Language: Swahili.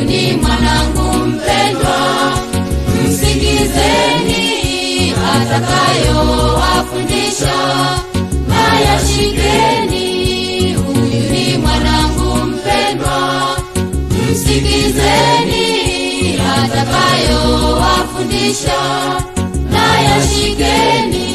ni mwanangu mpendwa, msikizeni atakayowafundisha, na yashikeni. Huyu ni mwanangu mpendwa, msikizeni atakayowafundisha, na yashikeni.